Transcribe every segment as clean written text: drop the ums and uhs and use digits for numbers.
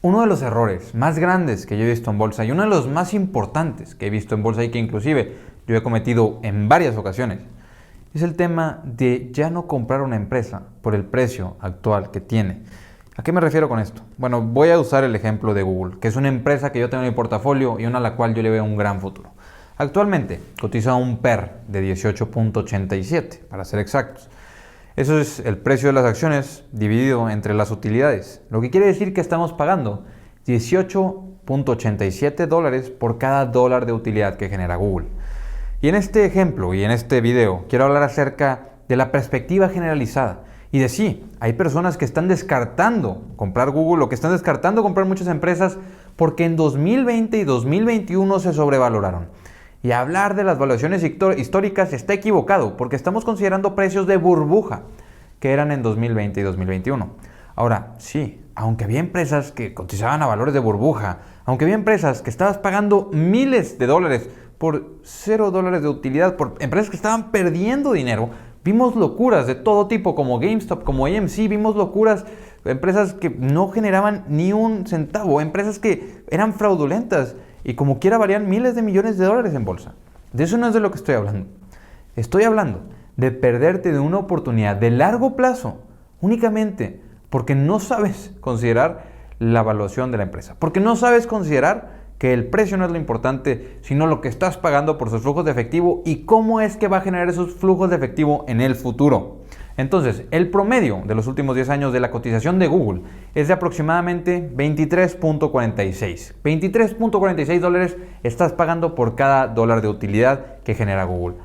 Uno de los errores más grandes que yo he visto en bolsa y uno de los más importantes que he visto en bolsa y que inclusive yo he cometido en varias ocasiones es el tema de ya no comprar una empresa por el precio actual que tiene. ¿A qué me refiero con esto? Bueno, voy a usar el ejemplo de Google, que es una empresa que yo tengo en mi portafolio y una a la cual yo le veo un gran futuro. Actualmente cotiza un PER de 18.87, para ser exactos. Eso es el precio de las acciones dividido entre las utilidades, lo que quiere decir que estamos pagando 18.87 dólares por cada dólar de utilidad que genera Google. Y en este ejemplo y en este video quiero hablar acerca de la perspectiva generalizada y de sí, hay personas que están descartando comprar Google o que están descartando comprar muchas empresas porque en 2020 y 2021 se sobrevaloraron. Y hablar de las valuaciones históricas está equivocado porque estamos considerando precios de burbuja que eran en 2020 y 2021. Ahora, sí, aunque había empresas que cotizaban a valores de burbuja, aunque había empresas que estabas pagando miles de dólares por 0 dólares de utilidad, por empresas que estaban perdiendo dinero, vimos locuras de todo tipo como GameStop, como AMC, vimos locuras, empresas que no generaban ni un centavo, empresas que eran fraudulentas y como quiera valían miles de millones de dólares en bolsa. De eso no es de lo que estoy hablando. Estoy hablando de perderte de una oportunidad de largo plazo únicamente porque no sabes considerar la evaluación de la empresa, porque no sabes considerar que el precio no es lo importante, sino lo que estás pagando por sus flujos de efectivo y cómo es que va a generar esos flujos de efectivo en el futuro. Entonces, el promedio de los últimos 10 años de la cotización de Google es de aproximadamente 23.46. 23.46 dólares estás pagando por cada dólar de utilidad que genera Google.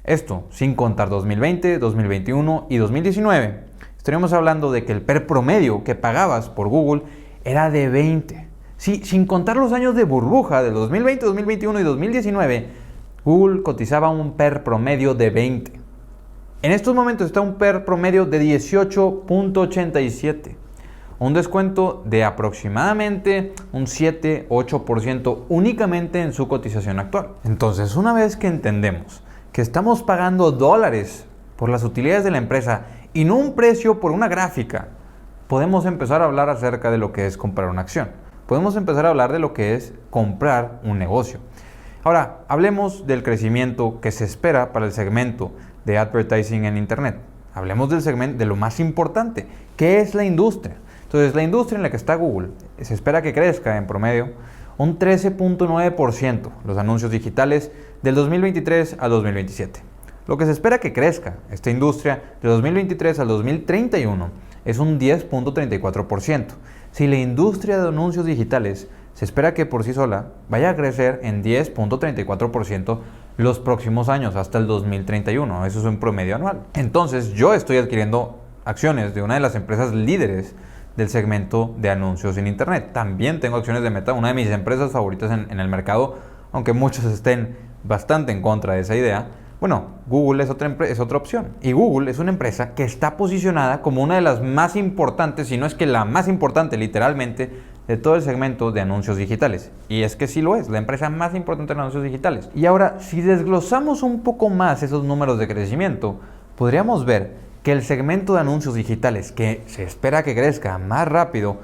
Esto sin contar 2020, 2021 y 2019. Estaríamos hablando de que el PER promedio que pagabas por Google era de 20. Sí, sin contar los años de burbuja de 2020, 2021 y 2019, Google cotizaba un PER promedio de 20. En estos momentos está un PER promedio de 18.87, un descuento de aproximadamente un 7-8% únicamente en su cotización actual. Entonces, una vez que entendemos que estamos pagando dólares por las utilidades de la empresa y no un precio por una gráfica, podemos empezar a hablar acerca de lo que es comprar una acción. Podemos empezar a hablar de lo que es comprar un negocio. Ahora, hablemos del crecimiento que se espera para el segmento de advertising en Internet. Hablemos del segmento de lo más importante, que es la industria. Entonces, la industria en la que está Google se espera que crezca en promedio un 13.9% los anuncios digitales del 2023 al 2027. Lo que se espera que crezca esta industria de 2023 al 2031 es un 10.34%. Si la industria de anuncios digitales se espera que por sí sola vaya a crecer en 10.34% los próximos años hasta el 2031. Eso es un promedio anual. Entonces yo estoy adquiriendo acciones de una de las empresas líderes del segmento de anuncios en Internet. También tengo acciones de Meta, una de mis empresas favoritas en el mercado, aunque muchos estén bastante en contra de esa idea. Bueno, Google es otra opción. Y Google es una empresa que está posicionada como una de las más importantes, si no es que la más importante literalmente, de todo el segmento de anuncios digitales. Y es que sí lo es, la empresa más importante en anuncios digitales. Y ahora, si desglosamos un poco más esos números de crecimiento, podríamos ver que el segmento de anuncios digitales que se espera que crezca más rápido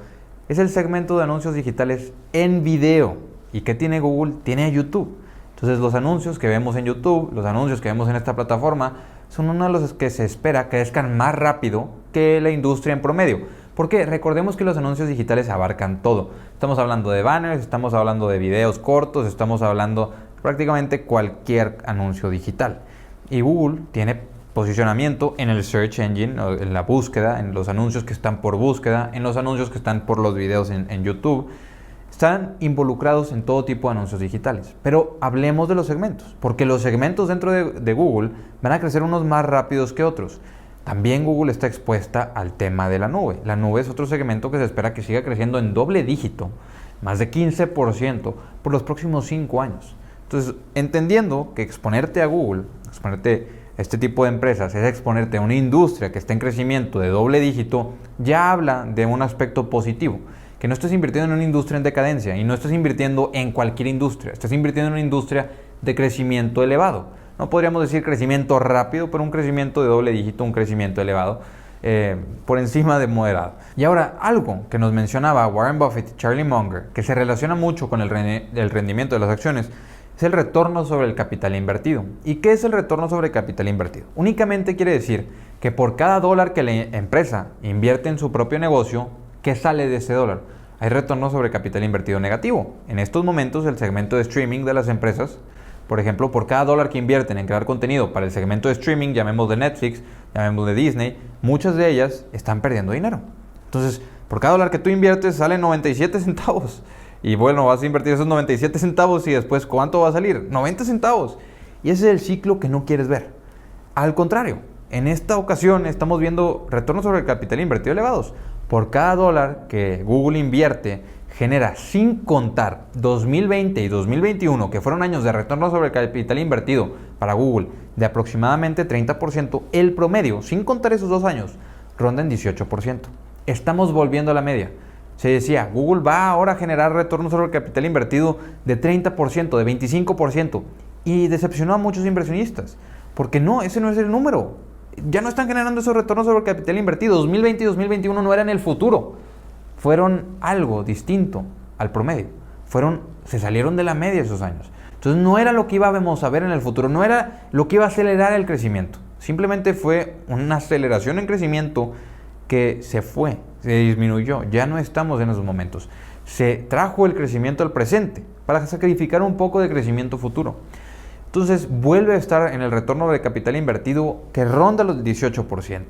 es el segmento de anuncios digitales en video. ¿Y qué tiene Google? Tiene YouTube. Entonces los anuncios que vemos en YouTube, los anuncios que vemos en esta plataforma, son uno de los que se espera crezcan más rápido que la industria en promedio. Porque recordemos que los anuncios digitales abarcan todo. Estamos hablando de banners, estamos hablando de videos cortos, estamos hablando prácticamente cualquier anuncio digital. Y Google tiene posicionamiento en el search engine, en la búsqueda, en los anuncios que están por búsqueda, en los anuncios que están por los videos en YouTube. Están involucrados en todo tipo de anuncios digitales. Pero hablemos de los segmentos, porque los segmentos dentro de Google van a crecer unos más rápidos que otros. También Google está expuesta al tema de la nube. La nube es otro segmento que se espera que siga creciendo en doble dígito, más de 15% por los próximos 5 años. Entonces, entendiendo que exponerte a Google, exponerte a este tipo de empresas, es exponerte a una industria que está en crecimiento de doble dígito, ya habla de un aspecto positivo. Que no estés invirtiendo en una industria en decadencia y no estés invirtiendo en cualquier industria, estás invirtiendo en una industria de crecimiento elevado. No podríamos decir crecimiento rápido, pero un crecimiento de doble dígito, un crecimiento elevado. por encima de moderado. Y ahora, algo que nos mencionaba Warren Buffett y Charlie Munger, que se relaciona mucho con el rendimiento de las acciones, es el retorno sobre el capital invertido. ¿Y qué es el retorno sobre el capital invertido? Únicamente quiere decir que por cada dólar que la empresa invierte en su propio negocio, ¿qué sale de ese dólar? Hay retorno sobre capital invertido negativo. En estos momentos, el segmento de streaming de las empresas, por ejemplo, por cada dólar que invierten en crear contenido para el segmento de streaming, llamemos de Netflix, llamemos de Disney, muchas de ellas están perdiendo dinero. Entonces, por cada dólar que tú inviertes, salen 97 centavos. Y bueno, vas a invertir esos 97 centavos y después, ¿cuánto va a salir? 90 centavos. Y ese es el ciclo que no quieres ver. Al contrario, en esta ocasión estamos viendo retornos sobre el capital invertido elevados. Por cada dólar que Google invierte, genera, sin contar 2020 y 2021, que fueron años de retorno sobre el capital invertido para Google de aproximadamente 30%, el promedio, sin contar esos 2 años, ronda en 18%. Estamos volviendo a la media. Se decía, Google va ahora a generar retorno sobre el capital invertido de 30%, de 25%, y decepcionó a muchos inversionistas, porque no, ese no es el número. Ya no están generando esos retornos sobre el capital invertido. 2020 y 2021 no eran el futuro. Fueron algo distinto al promedio. Se salieron de la media esos años. Entonces no era lo que íbamos a ver en el futuro, no era lo que iba a acelerar el crecimiento. Simplemente fue una aceleración en crecimiento que se disminuyó. Ya no estamos en esos momentos. Se trajo el crecimiento al presente para sacrificar un poco de crecimiento futuro. Entonces vuelve a estar en el retorno de capital invertido que ronda los 18%.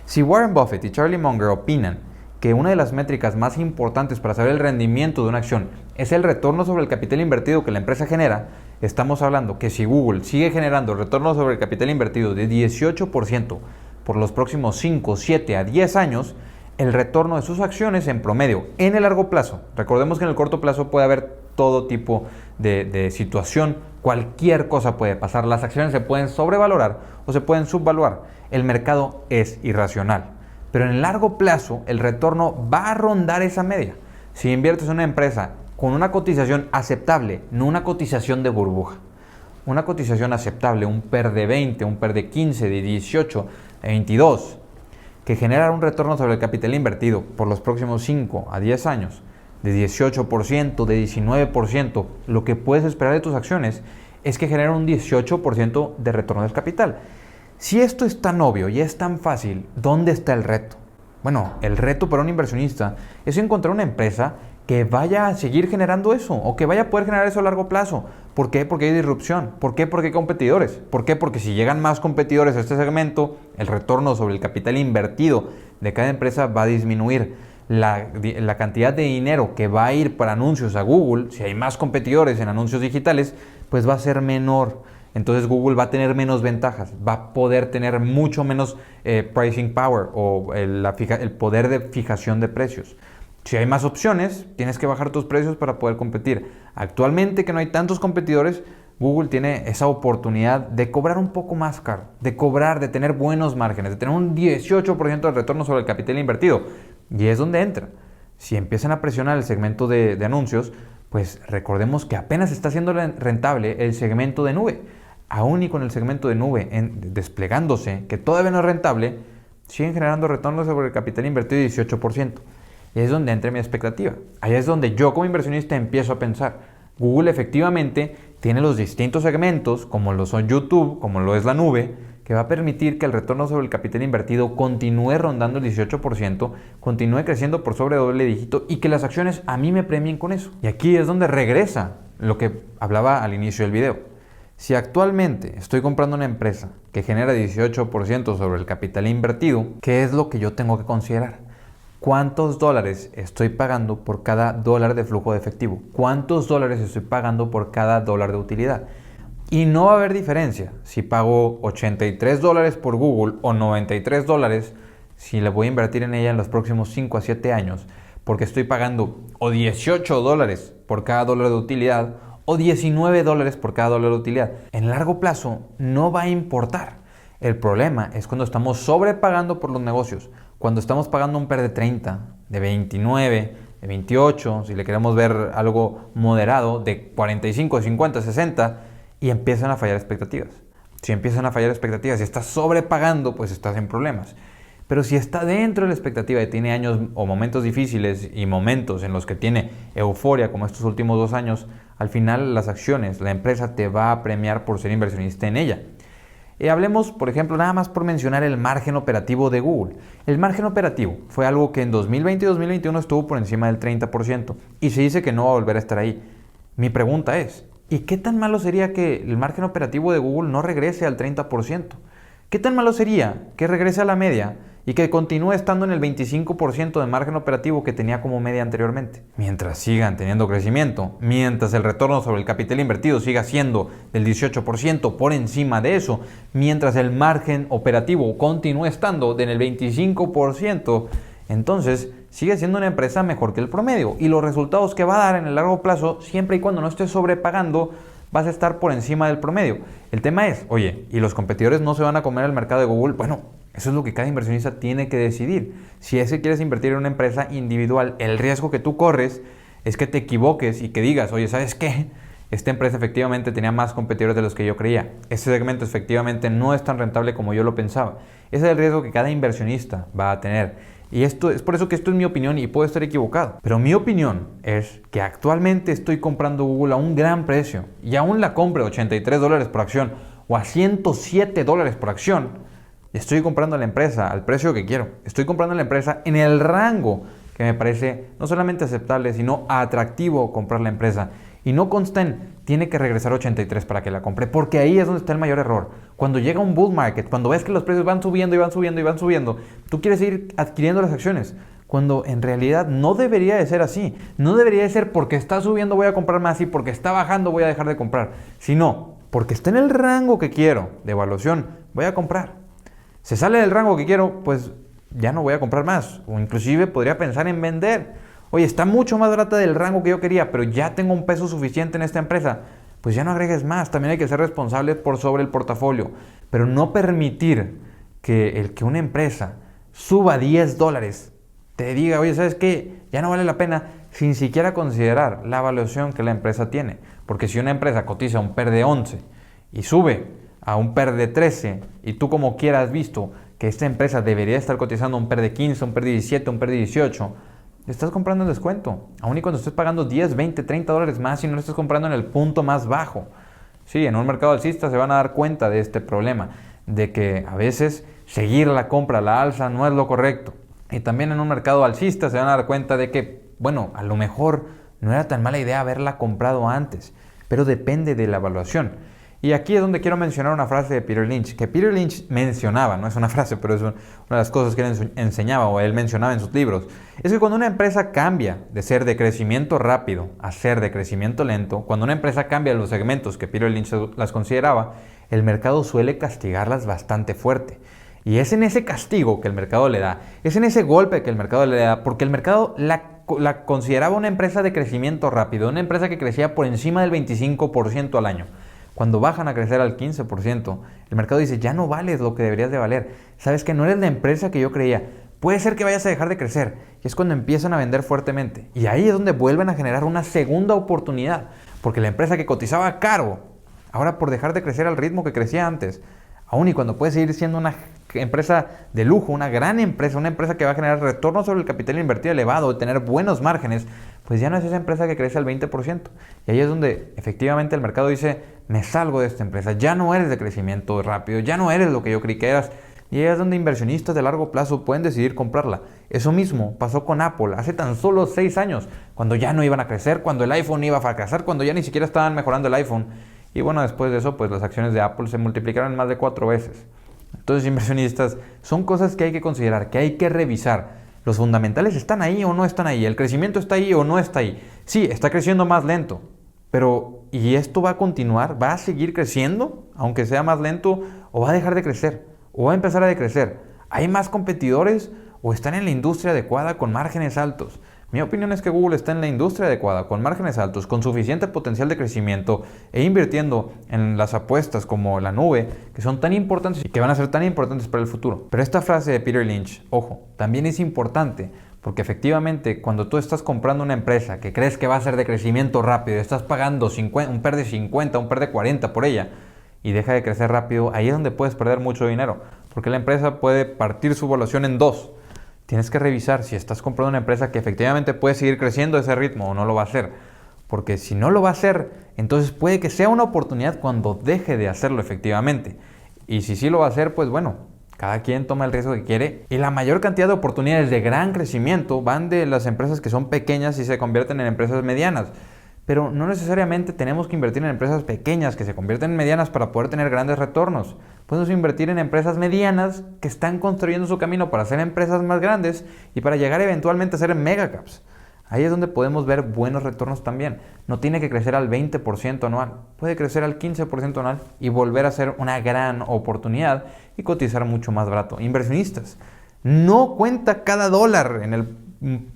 Si Warren Buffett y Charlie Munger opinan que una de las métricas más importantes para saber el rendimiento de una acción es el retorno sobre el capital invertido que la empresa genera, estamos hablando que si Google sigue generando retorno sobre el capital invertido de 18% por los próximos 5, 7 a 10 años, el retorno de sus acciones en promedio en el largo plazo, recordemos que en el corto plazo puede haber todo tipo de situación, cualquier cosa puede pasar, las acciones se pueden sobrevalorar o se pueden subvaluar, el mercado es irracional. Pero en el largo plazo el retorno va a rondar esa media. Si inviertes en una empresa con una cotización aceptable, no una cotización de burbuja, una cotización aceptable, un PER de 20, un PER de 15, de 18, de 22, que genera un retorno sobre el capital invertido por los próximos 5 a 10 años, de 18%, de 19%, lo que puedes esperar de tus acciones es que generen un 18% de retorno del capital. Si esto es tan obvio y es tan fácil, ¿dónde está el reto? Bueno, el reto para un inversionista es encontrar una empresa que vaya a seguir generando eso o que vaya a poder generar eso a largo plazo. ¿Por qué? Porque hay disrupción. ¿Por qué? Porque hay competidores. ¿Por qué? Porque si llegan más competidores a este segmento, el retorno sobre el capital invertido de cada empresa va a disminuir. La cantidad de dinero que va a ir para anuncios a Google, si hay más competidores en anuncios digitales, pues va a ser menor. Entonces Google va a tener menos ventajas, va a poder tener mucho menos pricing power o el poder de fijación de precios. Si hay más opciones, tienes que bajar tus precios para poder competir. Actualmente que no hay tantos competidores, Google tiene esa oportunidad de cobrar un poco más caro, de tener buenos márgenes, de tener un 18% de retorno sobre el capital invertido. Y es donde entra. Si empiezan a presionar el segmento de anuncios, pues recordemos que apenas está siendo rentable el segmento de nube. Aún y con el segmento de nube desplegándose, que todavía no es rentable, siguen generando retornos sobre el capital invertido de 18%. Y es donde entra mi expectativa. Ahí es donde yo como inversionista empiezo a pensar. Google efectivamente tiene los distintos segmentos, como lo son YouTube, como lo es la nube, que va a permitir que el retorno sobre el capital invertido continúe rondando el 18%, continúe creciendo por sobre doble dígito y que las acciones a mí me premien con eso. Y aquí es donde regresa lo que hablaba al inicio del video. Si actualmente estoy comprando una empresa que genera 18% sobre el capital invertido, ¿qué es lo que yo tengo que considerar? ¿Cuántos dólares estoy pagando por cada dólar de flujo de efectivo? ¿Cuántos dólares estoy pagando por cada dólar de utilidad? Y no va a haber diferencia si pago 83 dólares por Google o 93 dólares si le voy a invertir en ella en los próximos 5 a 7 años, porque estoy pagando o 18 dólares por cada dólar de utilidad o 19 dólares por cada dólar de utilidad. En largo plazo no va a importar. El problema es cuando estamos sobrepagando por los negocios, cuando estamos pagando un PER de 30, de 29, de 28, si le queremos ver algo moderado, de 45, 50, 60, y empiezan a fallar expectativas. Si empiezan a fallar expectativas y estás sobrepagando, pues estás en problemas. Pero si está dentro de la expectativa y tiene años o momentos difíciles y momentos en los que tiene euforia como estos últimos 2 años, al final las acciones, la empresa te va a premiar por ser inversionista en ella. Hablemos, por ejemplo, nada más por mencionar el margen operativo de Google. El margen operativo fue algo que en 2020 y 2021 estuvo por encima del 30% y se dice que no va a volver a estar ahí. Mi pregunta es, ¿y qué tan malo sería que el margen operativo de Google no regrese al 30%? ¿Qué tan malo sería que regrese a la media y que continúe estando en el 25% de margen operativo que tenía como media anteriormente? Mientras sigan teniendo crecimiento, mientras el retorno sobre el capital invertido siga siendo del 18% por encima de eso, mientras el margen operativo continúe estando en el 25%, entonces sigue siendo una empresa mejor que el promedio y los resultados que va a dar en el largo plazo, siempre y cuando no esté sobrepagando, vas a estar por encima del promedio. El tema es, oye, ¿y los competidores no se van a comer el mercado de Google? Bueno, eso es lo que cada inversionista tiene que decidir. Si es que quieres invertir en una empresa individual, el riesgo que tú corres es que te equivoques y que digas, oye, ¿sabes qué? Esta empresa efectivamente tenía más competidores de los que yo creía. Este segmento efectivamente no es tan rentable como yo lo pensaba. Ese es el riesgo que cada inversionista va a tener. Y esto es por eso que esto es mi opinión y puedo estar equivocado. Pero mi opinión es que actualmente estoy comprando Google a un gran precio y aún la compre a $83 por acción o a $107 por acción. Estoy comprando la empresa al precio que quiero. Estoy comprando la empresa en el rango que me parece no solamente aceptable, sino atractivo comprar la empresa. Y no consta en, tiene que regresar a 83 para que la compre, porque ahí es donde está el mayor error. Cuando llega un bull market, cuando ves que los precios van subiendo y van subiendo y van subiendo, tú quieres ir adquiriendo las acciones, cuando en realidad no debería de ser así. No debería de ser porque está subiendo voy a comprar más y porque está bajando voy a dejar de comprar, sino porque está en el rango que quiero de evaluación, voy a comprar. Se sale del rango que quiero, pues ya no voy a comprar más, o inclusive podría pensar en vender. Oye, está mucho más barata del rango que yo quería, pero ya tengo un peso suficiente en esta empresa. Pues ya no agregues más. También hay que ser responsable por sobre el portafolio. Pero no permitir que una empresa suba $10, te diga, oye, ¿sabes qué? Ya no vale la pena, sin siquiera considerar la evaluación que la empresa tiene. Porque si una empresa cotiza un PER de 11 y sube a un PER de 13 y tú como quiera has visto que esta empresa debería estar cotizando un PER de 15, un PER de 17, un PER de 18, estás comprando en descuento, aun y cuando estés pagando 10, 20, $30 más y no lo estás comprando en el punto más bajo. Sí, en un mercado alcista se van a dar cuenta de este problema, de que a veces seguir la compra a la alza no es lo correcto. Y también en un mercado alcista se van a dar cuenta de que, bueno, a lo mejor no era tan mala idea haberla comprado antes, pero depende de la evaluación. Y aquí es donde quiero mencionar una frase de Peter Lynch, que Peter Lynch mencionaba, no es una frase, pero es una de las cosas que él enseñaba o él mencionaba en sus libros. Es que cuando una empresa cambia de ser de crecimiento rápido a ser de crecimiento lento, cuando una empresa cambia los segmentos que Peter Lynch las consideraba, el mercado suele castigarlas bastante fuerte. Y es en ese castigo que el mercado le da, es en ese golpe que el mercado le da, porque el mercado la consideraba una empresa de crecimiento rápido, una empresa que crecía por encima del 25% al año. Cuando bajan a crecer al 15%, el mercado dice, ya no vales lo que deberías de valer. Sabes que no eres la empresa que yo creía. Puede ser que vayas a dejar de crecer. Y es cuando empiezan a vender fuertemente. Y ahí es donde vuelven a generar una segunda oportunidad. Porque la empresa que cotizaba caro, ahora por dejar de crecer al ritmo que crecía antes, aún y cuando puede seguir siendo una empresa de lujo, una gran empresa, una empresa que va a generar retorno sobre el capital invertido elevado y tener buenos márgenes, pues ya no es esa empresa que crece al 20%. Y ahí es donde efectivamente el mercado dice, me salgo de esta empresa, ya no eres de crecimiento rápido, ya no eres lo que yo creí que eras. Y ahí es donde inversionistas de largo plazo pueden decidir comprarla. Eso mismo pasó con Apple hace tan solo 6 años, cuando ya no iban a crecer, cuando el iPhone iba a fracasar, cuando ya ni siquiera estaban mejorando el iPhone. Y bueno, después de eso, pues las acciones de Apple se multiplicaron más de 4 veces. Entonces, inversionistas, son cosas que hay que considerar, que hay que revisar. ¿Los fundamentales están ahí o no están ahí? ¿El crecimiento está ahí o no está ahí? Sí, está creciendo más lento, pero ¿y esto va a continuar? ¿Va a seguir creciendo, aunque sea más lento, o va a dejar de crecer? ¿O va a empezar a decrecer? ¿Hay más competidores o están en la industria adecuada con márgenes altos? Mi opinión es que Google está en la industria adecuada, con márgenes altos, con suficiente potencial de crecimiento e invirtiendo en las apuestas como la nube, que son tan importantes y que van a ser tan importantes para el futuro. Pero esta frase de Peter Lynch, ojo, también es importante porque efectivamente cuando tú estás comprando una empresa que crees que va a ser de crecimiento rápido, estás pagando un PER de 50, un PER de 40 por ella y deja de crecer rápido, ahí es donde puedes perder mucho dinero. porque la empresa puede partir su evaluación en dos. Tienes que revisar si estás comprando una empresa que efectivamente puede seguir creciendo a ese ritmo o no lo va a hacer. Porque si no lo va a hacer, entonces puede que sea una oportunidad cuando deje de hacerlo efectivamente. Y si sí lo va a hacer, pues bueno, cada quien toma el riesgo que quiere. Y la mayor cantidad de oportunidades de gran crecimiento van de las empresas que son pequeñas y se convierten en empresas medianas. Pero no necesariamente tenemos que invertir en empresas pequeñas que se convierten en medianas para poder tener grandes retornos. Podemos invertir en empresas medianas que están construyendo su camino para ser empresas más grandes y para llegar eventualmente a ser megacaps. Ahí es donde podemos ver buenos retornos también. No tiene que crecer al 20% anual, puede crecer al 15% anual y volver a ser una gran oportunidad y cotizar mucho más barato. Inversionistas, no cuenta cada dólar en el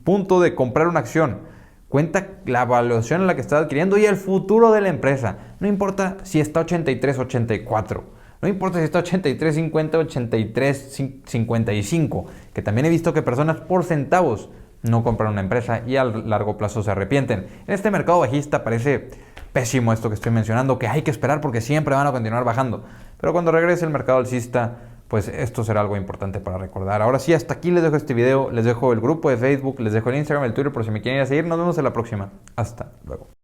punto de comprar una acción. Cuenta la evaluación en la que estás adquiriendo y el futuro de la empresa. No importa si está 83, 84. No importa si está 83, 50, 83, 55. Que también he visto que personas por centavos no compran una empresa y a largo plazo se arrepienten. En este mercado bajista parece pésimo esto que estoy mencionando, que hay que esperar porque siempre van a continuar bajando. Pero cuando regrese el mercado alcista, pues esto será algo importante para recordar. Ahora sí, hasta aquí les dejo este video, les dejo el grupo de Facebook, les dejo el Instagram, el Twitter por si me quieren ir a seguir. Nos vemos en la próxima. Hasta luego.